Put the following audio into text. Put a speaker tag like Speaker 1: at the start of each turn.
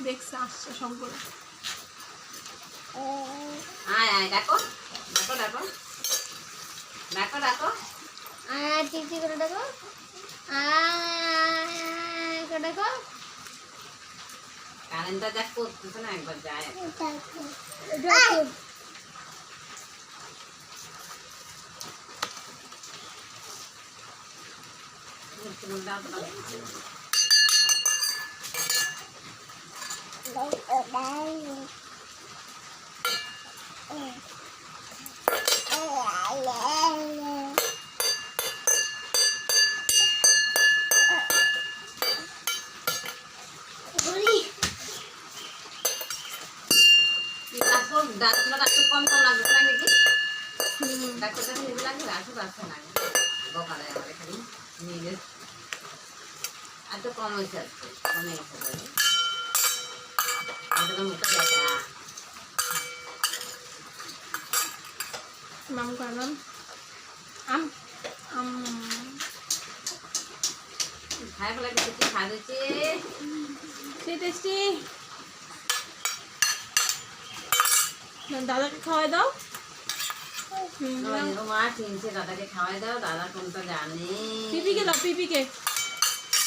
Speaker 1: দেখছে আসছে শঙ্কর
Speaker 2: আয় আয় ডাকো ডাকো ডাকো ডাকো ডাকো
Speaker 3: আয় টিটি করে ডাকো আয় করে ডাকো
Speaker 2: কারেন্টটা যা করতেছে না একবার যায় ডাক্তারটা একটু কম কম লাগবে না নাকি ডাক্তারটা নিয়ে লাগবে আসলে আসছে না বকালে আমাদের খালি নিয়ে আর তো কম হয়েছে আজকে কমে গেছে আমাদের মুখে দেখা
Speaker 1: মাম করলাম আম আম
Speaker 2: খাই ফেলা কিছু খাওয়া দিচ্ছে
Speaker 1: সেই টেস্টি দাদাকে খাওয়াই দাও
Speaker 2: মা চিনছে দাদাকে খাওয়াই দাও দাদা কোনটা জানে
Speaker 1: পিপিকে দাও পিপিকে